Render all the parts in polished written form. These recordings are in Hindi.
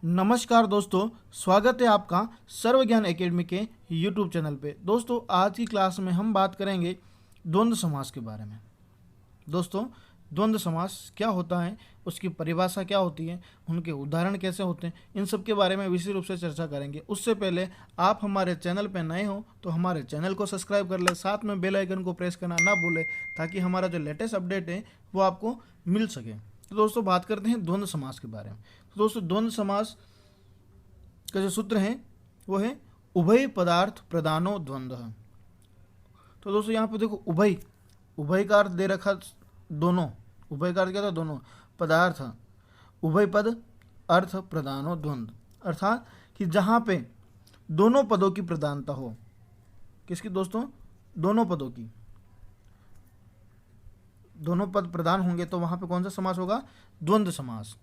नमस्कार दोस्तों, स्वागत है आपका सर्व ज्ञान एकेडमी के यूट्यूब चैनल पे। दोस्तों, आज की क्लास में हम बात करेंगे द्वंद्व समास के बारे में। दोस्तों, द्वंद्व समास क्या होता है, उसकी परिभाषा क्या होती है, उनके उदाहरण कैसे होते हैं, इन सब के बारे में विशेष रूप से चर्चा करेंगे। उससे पहले आप हमारे चैनल पर नए हो तो हमारे चैनल को सब्सक्राइब कर ले, साथ में बेल आइकन को प्रेस करना ना भूलें ताकि हमारा जो लेटेस्ट अपडेट है वो आपको मिल सके। तो दोस्तों, बात करते हैं द्वंद्व समास के बारे में। तो दोस्तों, द्वंद्व समास का जो सूत्र है वो है उभय पदार्थ प्रधानो द्वंद्व। तो दोस्तों, यहाँ पे देखो, उभय उभय का अर्थ दे रखा दोनों। उभय का अर्थ क्या था? दोनों पदार्थ। उभय पद अर्थ प्रधानो द्वंद्व, अर्थात कि जहाँ पे दोनों पदों की प्रधानता हो। किसकी दोस्तों? दोनों पदों की। दोनों पद प्रधान होंगे तो वहाँ पे कौन सा समास होगा? द्वंद्व समास।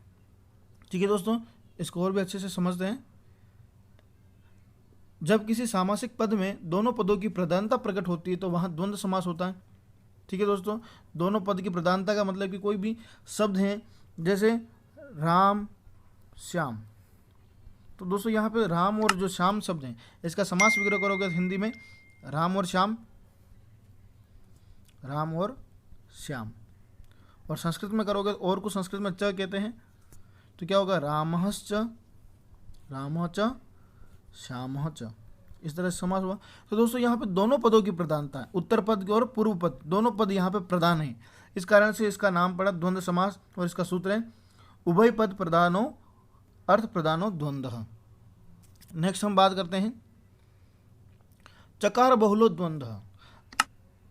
ठीक है दोस्तों, इसको और भी अच्छे से समझते हैं। जब किसी सामासिक पद में दोनों पदों की प्रधानता प्रकट होती है तो वहाँ द्वंद्व समास होता है। ठीक है दोस्तों, दोनों पद की प्रधानता का मतलब कि कोई भी शब्द है, जैसे राम श्याम। तो दोस्तों, यहाँ पे राम और जो श्याम शब्द हैं, इसका समास विग्रह करोगे तो हिंदी में राम और श्याम, राम और श्याम। और संस्कृत में करोगे और को संस्कृत में च कहते हैं, तो क्या होगा? रामश्च, राम च, श्याम च। इस तरह से समास हुआ। तो दोस्तों, यहाँ पे दोनों पदों की प्रधानता है, उत्तर पद और पूर्व पद दोनों पद यहाँ पे प्रधान है। इस कारण से इसका नाम पड़ा द्वंद्व समास और इसका सूत्र है उभय पद प्रधानो अर्थ प्रधानो द्वंद्व। नेक्स्ट हम बात करते हैं चकार बहुलो द्वंद्व।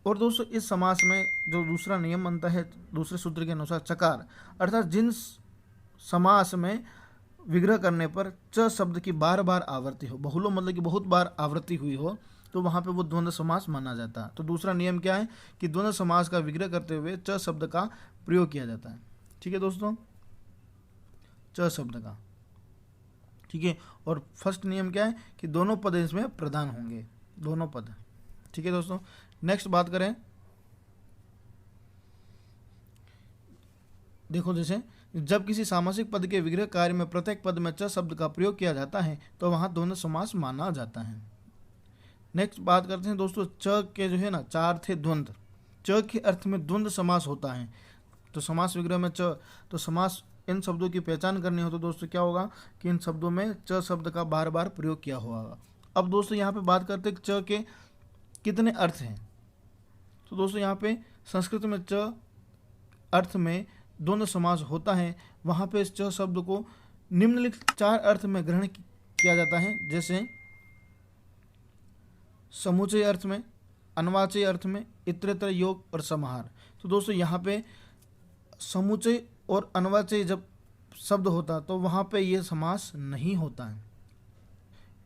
और दोस्तों, इस समास में जो दूसरा नियम बनता है दूसरे सूत्र के अनुसार, चकार अर्थात जिन समास में विग्रह करने पर च शब्द की बार बार आवृत्ति हो, बहुलो मतलब कि बहुत बार आवृत्ति हुई हो, तो वहाँ पे वो द्वंद्व समास माना जाता है। तो दूसरा नियम क्या है कि द्वंद्व समास का विग्रह करते हुए च शब्द का प्रयोग किया जाता है। ठीक है दोस्तों, च शब्द का। ठीक है, और फर्स्ट नियम क्या है कि दोनों पद इसमें प्रधान होंगे, दोनों पद। ठीक है दोस्तों, नेक्स्ट बात करें। देखो, जैसे जब किसी सामासिक पद के विग्रह कार्य में प्रत्येक पद में च शब्द का प्रयोग किया जाता है तो वहाँ द्वंद्व समास माना जाता है। नेक्स्ट बात करते हैं दोस्तों, च के जो है ना, चार थे द्वंद्व। च के अर्थ में द्वंद्व समास होता है। तो समास विग्रह में च, तो समास इन शब्दों की पहचान करनी हो तो दोस्तों क्या होगा कि इन शब्दों में च शब्द का बार बार प्रयोग किया होगा। अब दोस्तों, यहाँ पे बात करते हैं च के कितने अर्थ हैं। तो दोस्तों, यहाँ पे संस्कृत में च अर्थ में द्वंद्व समास होता है। वहाँ पे इस च शब्द को निम्नलिखित चार अर्थ में ग्रहण किया जाता है, जैसे समुचय अर्थ में, अनवाचय अर्थ में, इतरेतर योग और समाहार। तो दोस्तों, यहाँ पे समुचय और अनवाचय जब शब्द होता तो वहाँ पे ये समास नहीं होता है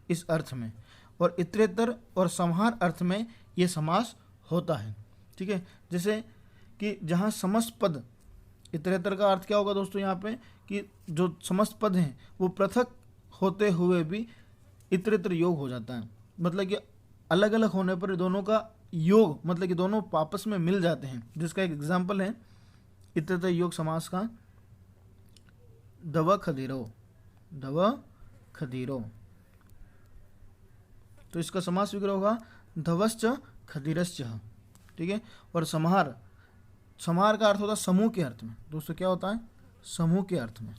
इस अर्थ में, और इतरेतर और समाहार अर्थ में ये समास होता है। ठीक है, जैसे कि जहाँ समस्त पद, इतरेतर का अर्थ क्या होगा दोस्तों यहाँ पे कि जो समस्त पद हैं वो पृथक होते हुए भी इतरेतर योग हो जाता है, मतलब कि अलग अलग होने पर दोनों का योग, मतलब कि दोनों आपस में मिल जाते हैं। जिसका एक एग्जाम्पल है इतरेतर योग समास का, दव खदीरो, दव खदीरो। तो इसका समास विग्रह होगा धवश्च खदीरश्च। ठीक है, और समाहार, समाहार का अर्थ होता है समूह के अर्थ में। दोस्तों, क्या होता है? समूह के अर्थ में।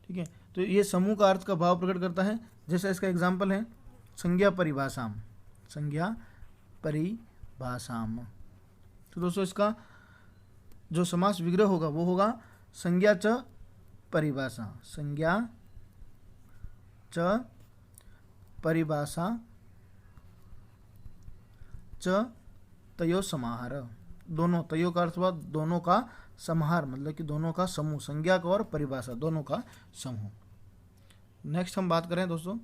ठीक है, तो ये समूह का अर्थ का भाव प्रकट करता है। जैसे इसका एग्जाम्पल है संज्ञा परिभाषाम, संज्ञा परिभाषाम। तो दोस्तों, इसका जो समास विग्रह होगा वो होगा संज्ञा च परिभाषा, संज्ञा च परिभाषा च तयो समाहार। दोनों, तयो का अर्थ हुआ दोनों का समाहार, मतलब कि दोनों का समूह, संज्ञा का और परिभाषा दोनों का समूह। नेक्स्ट हम बात करें दोस्तों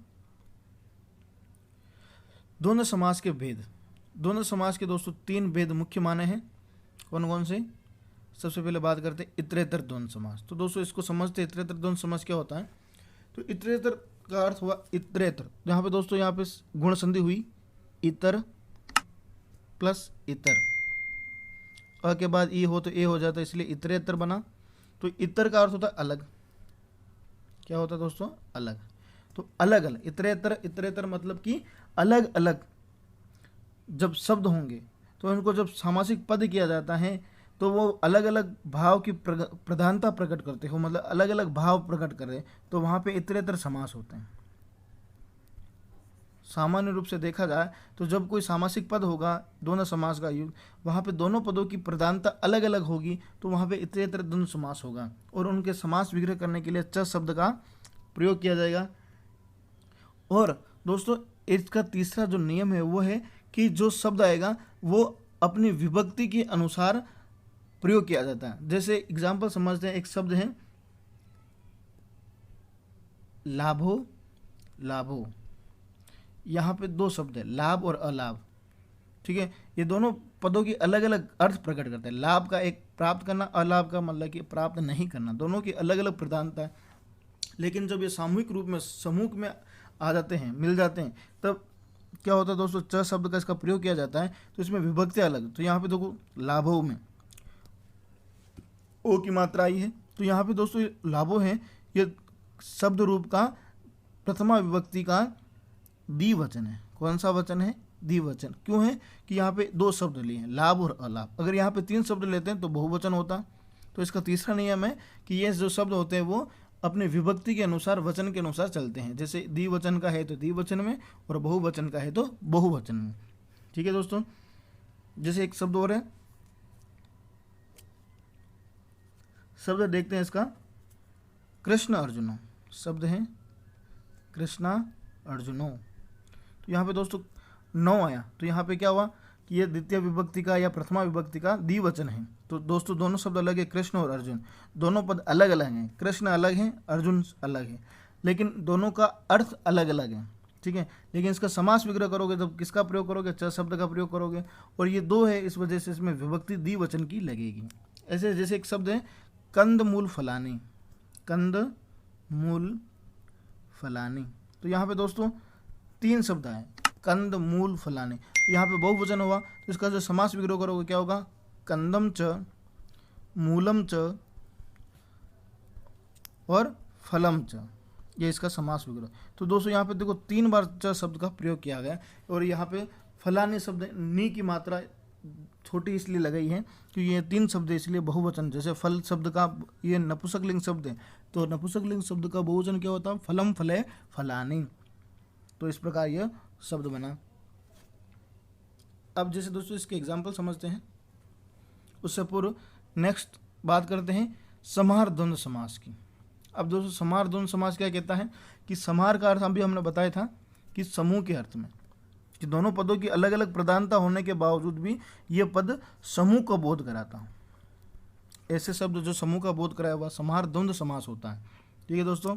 द्वंद्व समास के भेद। द्वंद्व समास के दोस्तों तीन भेद मुख्य माने हैं। कौन कौन से? सबसे पहले बात करते हैं इतरेतर द्वंद्व समास। तो दोस्तों, इसको समझते हैं इतरेतर द्वंद्व समास क्या होता है। तो इतरेतर का अर्थ हुआ इतरेतर, जहाँ पे दोस्तों यहाँ पे गुण संधि हुई, इतर प्लस इतर, अ के बाद ई हो तो ए हो जाता है, इसलिए इतरेतर बना। तो इतर का अर्थ होता है अलग, क्या होता है दोस्तों, अलग। तो अलग अलग, इतरेतर, इतरेतर मतलब कि अलग अलग जब शब्द होंगे तो उनको जब सामासिक पद किया जाता है तो वो अलग अलग भाव की प्रधानता प्रकट करते हो, मतलब अलग अलग भाव प्रकट कर रहे, तो वहाँ पे इतरेतर समास होते हैं। सामान्य रूप से देखा जाए तो जब कोई सामासिक पद होगा द्वंद्व समास का युग, वहाँ पे दोनों पदों की प्रधानता अलग अलग होगी, तो वहाँ पे इतरेतर द्वंद्व समास होगा और उनके समास विग्रह करने के लिए च शब्द का प्रयोग किया जाएगा। और दोस्तों इसका तीसरा जो नियम है वो है कि जो शब्द आएगा वो अपनी विभक्ति के अनुसार प्रयोग किया जाता है। जैसे एग्जाम्पल समझते हैं, एक शब्द है लाभो, लाभो, यहाँ पे दो शब्द है लाभ और अलाभ, ठीक है। ये दोनों पदों की अलग अलग अर्थ प्रकट करते हैं। लाभ का एक प्राप्त करना, अलाभ का मतलब कि प्राप्त नहीं करना, दोनों की अलग अलग प्रधानता है। लेकिन जब ये सामूहिक रूप में समूह में आ जाते हैं, मिल जाते हैं, तब क्या होता है दोस्तों, च शब्द का इसका प्रयोग किया जाता है तो इसमें विभक्ति अलग। तो यहाँ पे देखो लाभो में ओ की मात्रा आई है, तो यहाँ पे दोस्तों लाभो है, ये शब्द रूप का प्रथमा विभक्ति का द्विवचन है। कौन सा वचन है, द्विवचन। क्यों है कि यहाँ पे दो शब्द लिए हैं, लाभ और अलाभ। अगर यहाँ पे तीन शब्द लेते हैं तो बहुवचन होता। तो इसका तीसरा नियम है कि ये जो शब्द होते हैं वो अपने विभक्ति के अनुसार, वचन के अनुसार चलते हैं। जैसे द्विवचन का है तो द्विवचन में और बहुवचन का है तो बहुवचन में, ठीक है दोस्तों। जैसे एक शब्द और है, शब्द देखते हैं इसका, कृष्ण अर्जुनो, शब्द है कृष्णा अर्जुनो। तो यहाँ पे दोस्तों 9 आया, तो यहाँ पे क्या हुआ कि ये द्वितीय विभक्ति का या प्रथमा विभक्ति का द्विवचन है। तो दोस्तों दोनों शब्द अलग है, कृष्ण और अर्जुन, दोनों पद अलग अलग हैं। कृष्ण अलग है, अर्जुन अलग है, लेकिन दोनों का अर्थ अलग अलग है, ठीक है। लेकिन इसका समास विग्रह करोगे जब किसका प्रयोग करोगे, च शब्द का प्रयोग करोगे, और ये दो है इस वजह से इसमें विभक्ति द्विवचन की लगेगी। ऐसे जैसे एक शब्द है कंद मूल फलानी, कंद मूल फलानी, तो यहाँ पे दोस्तों 3 शब्द आए, कंद मूल फलानी, तो यहाँ पे बहुवचन हुआ, तो इसका जो समास विग्रह करोगे क्या होगा, कंदम च, मूलम च और फलम च, ये इसका समास विग्रह। तो दोस्तों यहाँ पे देखो 3 बार च शब्द का प्रयोग किया गया, और यहाँ पे फलानी शब्द नी की मात्रा छोटी इसलिए लगाई है कि ये 3 शब्द इसलिए बहुवचन। जैसे फल शब्द का ये नपुंसकलिंग शब्द है, तो नपुंसकलिंग शब्द का बहुवचन क्या होता है, फलम फले फलानी। तो इस प्रकार यह शब्द बना। अब जैसे दोस्तों इसके एग्जाम्पल समझते हैं, उससे पूर्व नेक्स्ट बात करते हैं समाहार द्वंद्व समास की। अब दोस्तों समाहार द्वंद्व समास क्या कहता है कि समाहार का अर्थ अभी हमने बताया था कि समूह के अर्थ में, कि दोनों पदों की अलग अलग प्रधानता होने के बावजूद भी ये पद समूह का बोध कराता। ऐसे शब्द जो समूह का बोध कराया हुआ समाहार द्वंद्व समास होता है, ठीक है दोस्तों।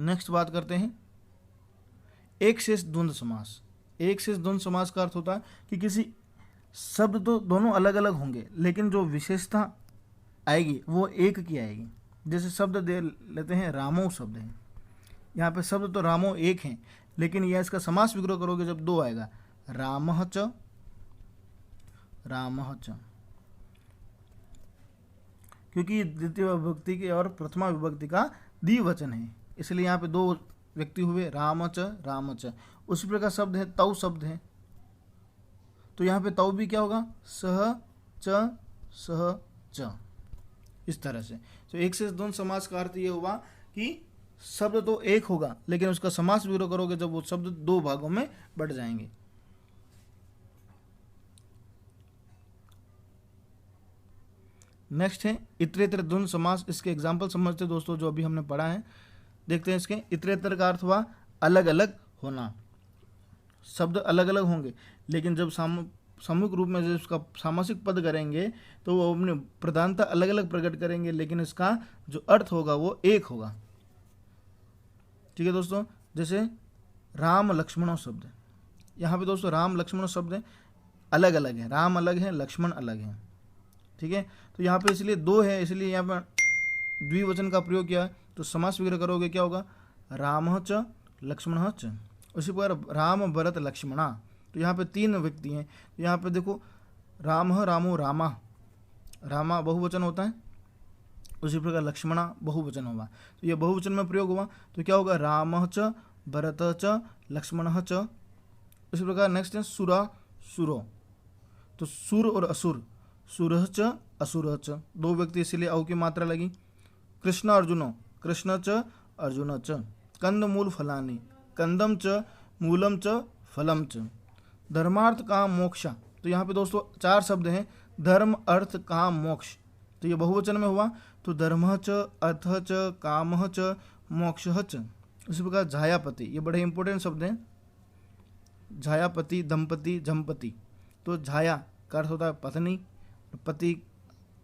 नेक्स्ट बात करते हैं एक शेष द्वंद्व समास। एक शेष द्वंद्व समास का अर्थ होता है कि किसी शब्द तो दोनों अलग अलग होंगे लेकिन जो विशेषता आएगी वो एक की आएगी। जैसे शब्द दे लेते हैं रामो शब्द है, यहाँ पे शब्द तो रामो एक हैं, लेकिन यह इसका समास विग्रह करोगे जब 2 आएगा, रामः च, रामः च, क्योंकि द्वितीय विभक्ति के और प्रथमा विभक्ति का द्विवचन है, इसलिए यहाँ पे 2 व्यक्ति हुए, राम च राम च। उसी प्रकार शब्द है तव शब्द है, तो यहाँ पे तव भी क्या होगा, सह च, इस तरह से। तो एक से द्वंद्व समास का अर्थ ये हुआ कि शब्द तो एक होगा लेकिन उसका समास विग्रह करोगे जब वो शब्द 2 भागों में बढ़ जाएंगे। नेक्स्ट है इतरेतर द्वंद्व समास। इसके एग्जाम्पल समझते दोस्तों जो अभी हमने पढ़ा है, देखते हैं इसके। इतरेतर का अर्थ हुआ अलग अलग होना, शब्द अलग अलग होंगे लेकिन जब सामूहिक रूप में जब उसका सामासिक पद करेंगे तो वो अपने प्रधानता अलग अलग प्रकट करेंगे लेकिन इसका जो अर्थ होगा वो एक होगा, ठीक है दोस्तों। जैसे राम लक्ष्मणों शब्द, यहाँ पे दोस्तों राम लक्ष्मणों शब्द अलग अलग है, राम अलग है, लक्ष्मण अलग है, ठीक है। तो यहाँ पे इसलिए 2 है, इसलिए यहाँ पर द्विवचन का प्रयोग किया। तो समास विग्रह करोगे क्या होगा, रामः च लक्ष्मणः च। उसी प्रकार राम भरत लक्ष्मणा, तो यहाँ पे 3 व्यक्ति हैं। तो यहाँ पे देखो रामः रामो रामा, रामा बहुवचन होता है, उसी प्रकार लक्ष्मणा बहुवचन होगा, तो ये बहुवचन में प्रयोग हुआ तो क्या होगा, रामः च भरत च लक्ष्मणः च। इसी प्रकार नेक्स्ट है सुरा सुरो, तो सुर और असुर, सुरः च असुरः च, दो व्यक्ति इसीलिए औ की मात्रा लगी। कृष्ण अर्जुनो, कृष्ण च अर्जुन च। कंद मूल फलानी, कंदम च मूलम च फलम च। धर्मार्थ काम मोक्षा, तो यहाँ पे दोस्तों चार शब्द हैं, धर्म अर्थ काम मोक्ष, तो ये बहुवचन में हुआ, तो धर्मः च अर्थः च कामः च मोक्षः च। इसी प्रकार झायापति, ये बड़े इंपॉर्टेंट शब्द हैं, झायापति दंपति जमपति, तो झाया का अर्थ होता है पत्नी, पति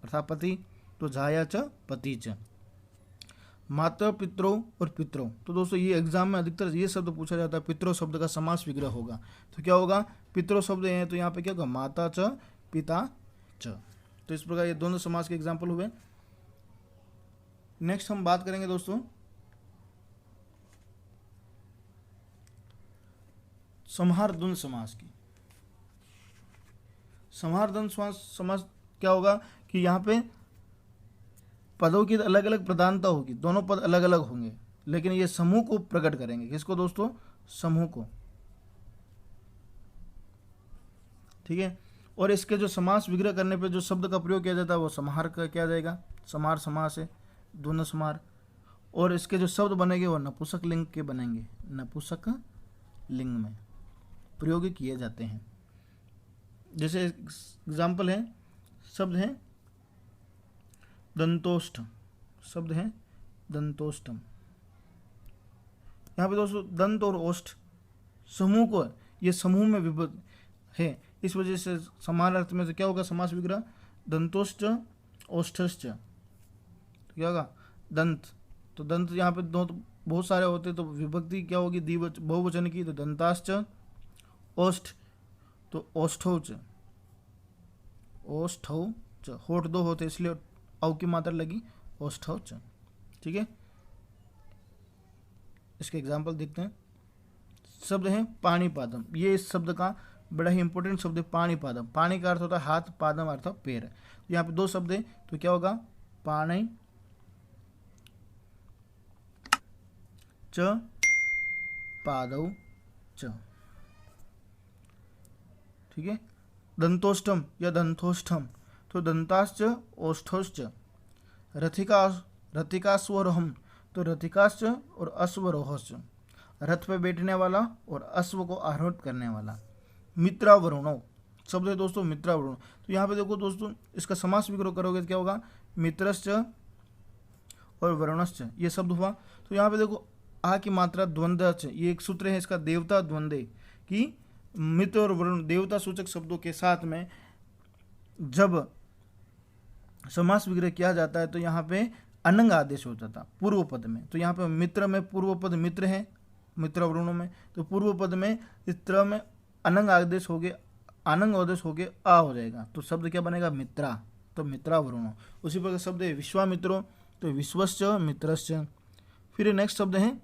अर्थात पति, तो झाया च पति च। माता पितरों और पितरों, तो दोस्तों ये एग्जाम में अधिकतर ये शब्द पूछा जाता है, पितरों शब्द का समास विग्रह होगा, तो क्या होगा, पितरों शब्द हैं तो यहाँ पे क्या होगा, माता च पिता च। तो इस प्रकार ये द्वंद्व समास के एग्जाम्पल हुए। नेक्स्ट हम बात करेंगे दोस्तों समाहार द्वंद्व समास की। समाहार द्वंद्व समास क्या होगा कि यहाँ पे पदों की अलग अलग प्रधानता होगी, दोनों पद अलग अलग होंगे, लेकिन ये समूह को प्रकट करेंगे। किसको दोस्तों, समूह को, ठीक है। और इसके जो समास विग्रह करने पे जो शब्द का प्रयोग किया जाता है वो समाहार का किया जाएगा, समाहार समास है, द्वंद्व समाहार। और इसके जो शब्द बनेंगे वो नपुंसक लिंग के बनेंगे, नपुंसक लिंग में प्रयोग किए जाते हैं। जैसे एग्जाम्पल है, शब्द है दंतोष्ठ, शब्द है दंतोष्टम। यहाँ पे दोस्तों दंत और ओष्ठ समूह को, ये समूह में विभक्त है, इस वजह से समान अर्थ में से क्या होगा, समास विग्रह दंतोष्ठ ओष्ठश्च, तो क्या होगा दंत, तो दंत यहाँ पे दो तो बहुत सारे होते, तो विभक्ति क्या होगी बहुवचन की, तो दंताश्च। ओष्ठ तो ओष्ठौ च, ओष्ठौ च, होठ दो होते इसलिए औ की मात्रा लगी, ओष्ठौ च, ठीक है। इसके एग्जाम्पल देखते हैं। शब्द है पाणिपादम, ये इस शब्द का बड़ा ही इंपॉर्टेंट शब्द है पाणिपादम। पाणी का अर्थ होता है हाथ, पादम अर्थ पैर, यहाँ पे दो शब्द है, तो क्या होगा पाणि च पादौ च, ठीक है। दंतोष्टम या दंतोष्ठम, तो दंताश्च ओष्ठोश्च। रथिकास्वरोहम, तो रथिकाश्च और अश्वरोहश्च, रथ पे बैठने वाला और अश्व को आरोहण करने वाला। मित्रावरुणो शब्द है दोस्तों, मित्रावरुण, तो यहाँ पे देखो दोस्तों इसका समास विग्रह करोगे तो क्या होगा, मित्रश्च और वरुणश्च, ये शब्द हुआ। तो यहाँ पे देखो आ की मात्रा द्वंद्व, ये एक सूत्र है इसका, देवता द्वंद्वे, कि मित्र और वरुण देवता सूचक शब्दों के साथ में जब समास विग्रह किया जाता है तो यहाँ पे अनंग आदेश होता था पूर्व पद में, तो यहाँ पे मित्र में पूर्व पद मित्र है, मित्र वरुणों में, तो पूर्व पद में इस तरह में अनंग आदेश हो गए, अनंग आदेश हो गए आ हो जाएगा, तो शब्द क्या बनेगा मित्रा, तो मित्रा वरुणों। उसी प्रकार शब्द है विश्वामित्रो, तो विश्वश्च मित्रश्च। फिर नेक्स्ट शब्द है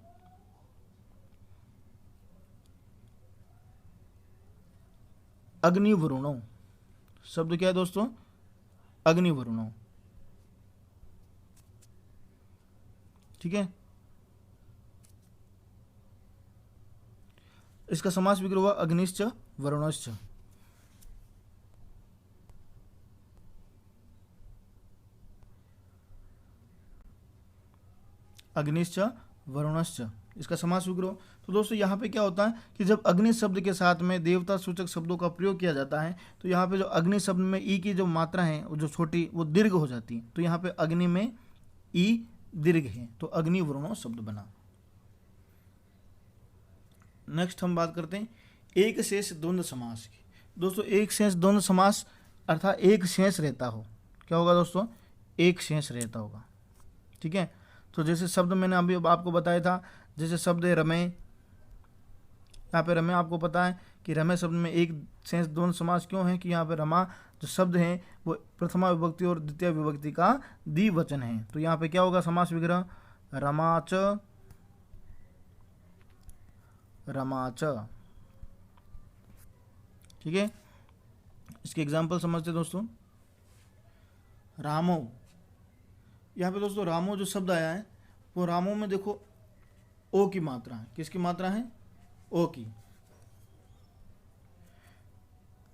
अग्निवरुणों, शब्द क्या है दोस्तों, अग्निवरुणों, ठीक है। इसका समास विग्रह हुआ अग्निश्च वरुणश्च। अग्निश्च वरुणश्च, इसका समास विग्रह। तो दोस्तों यहाँ पे क्या होता है कि जब अग्नि शब्द के साथ में देवता सूचक शब्दों का प्रयोग किया जाता है तो यहाँ पे जो अग्नि शब्द में ई की जो मात्रा है वो जो छोटी वो दीर्घ हो जाती है, तो यहाँ पे अग्नि में ई दीर्घ है, तो अग्नि वरुणों शब्द बना। नेक्स्ट हम बात करते हैं एक शेष द्वंद्व समास की। दोस्तों एक शेष द्वंद्व समास अर्थात एक शेष रहता हो, क्या होगा दोस्तों, एक शेष रहता होगा, ठीक है। तो जैसे शब्द मैंने अभी आपको बताया था, जैसे शब्द है रमे, यहाँ पे रमे आपको पता है कि रमे शब्द में एक शेष द्वंद्व समास क्यों है कि यहाँ पे रमा जो शब्द है वो प्रथमा विभक्ति और द्वितीय विभक्ति का द्विवचन है, तो यहाँ पे क्या होगा समास विग्रह रमाच रमाच, ठीक है। इसके एग्जाम्पल समझते दोस्तों, रामो यहाँ पे दोस्तों रामो जो शब्द आया है वो रामो में देखो ओ की मात्रा है। किसकी मात्रा है? ओ की।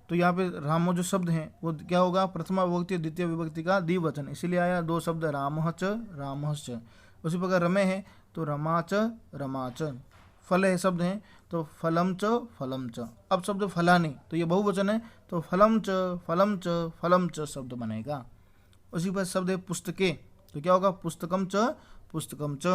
तो यहाँ पे रामो जो शब्द हैं वो क्या होगा? प्रथमा विभक्ति द्वितीय विभक्ति का द्विवचन, इसीलिए आया दो शब्द रामहच रामहश्च। उसी प्रकार रमे है तो रमाच रमाच। फल है शब्द हैं तो फलम च फलम च। अब शब्द फलानी तो ये बहुवचन है तो फलम च फलम च फलम च शब्द बनेगा। उसी पर शब्द है पुस्तके तो क्या होगा? पुस्तकम च पुस्तकम च।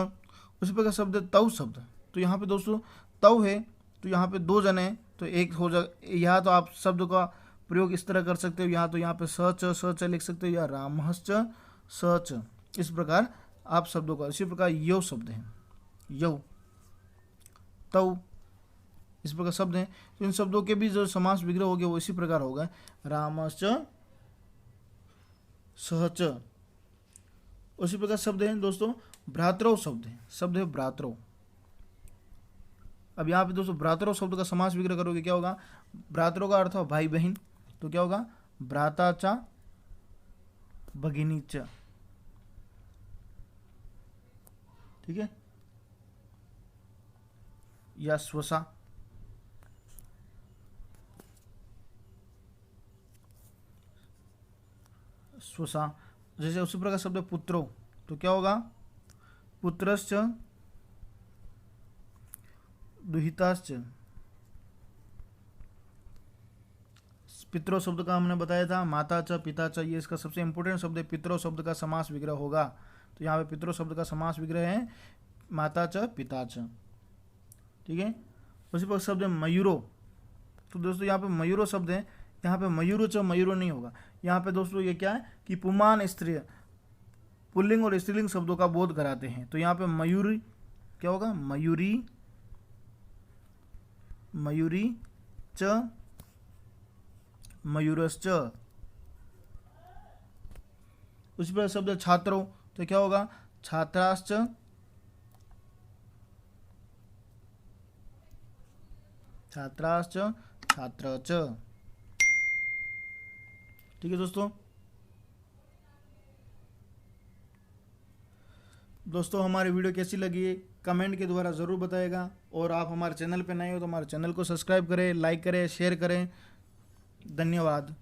उसी प्रकार शब्द है तव शब्द, तो यहाँ पे दोस्तों तव है तो यहाँ पे दो जन है तो एक हो जा। यहाँ तो आप शब्द का प्रयोग इस तरह कर सकते हो, यहाँ तो यहाँ पे स च लिख सकते हो या रामहश्च स च। इस प्रकार आप शब्दों का। इसी प्रकार यौ शब्द है, यौ तव इस प्रकार शब्द हैं। तो इन शब्दों के भी जो समास विग्रह हो गया वो इसी प्रकार होगा रामश्च सहच। उसी प्रकार शब्द हैं दोस्तों भ्रातृ शब्द है, शब्द है भ्रातृ। अब यहाँ पे दोस्तों भ्रातृ शब्द का समास विग्रह करोगे क्या होगा? भ्रातृ का अर्थ है भाई बहन, तो क्या होगा? भ्राता चा भगिनी च। ठीक है, या स्वसा। स्वसा जैसे उसी प्रकार शब्द पुत्रो तो क्या होगा? पुत्रश्च दुहिताश्च। पितरो शब्द का हमने बताया था माता च पिता च, ये इसका सबसे इंपॉर्टेंट शब्द है। पितरो शब्द का समास विग्रह होगा तो यहाँ पे पितरो शब्द का समास विग्रह है माता च पिता च। ठीक है, उसी पर शब्द है मयूरो। तो दोस्तों यहाँ पे मयूरो शब्द है, यहाँ पे मयूरो च मयूरो नहीं होगा। यहाँ पे दोस्तों ये क्या है कि पुमान स्त्री पुल्लिंग और स्त्रीलिंग शब्दों का बोध कराते हैं। तो यहाँ पे मयूरी क्या होगा? मयूरी मयूरी च मयूरश्च। उसी पर शब्द छात्रों तो क्या होगा? छात्राश्च छात्राश्च छात्र च। ठीक है दोस्तों हमारी वीडियो कैसी लगी कमेंट के द्वारा ज़रूर बताएगा। और आप हमारे चैनल पर नए हो तो हमारे चैनल को सब्सक्राइब करें, लाइक करें, शेयर करें। धन्यवाद।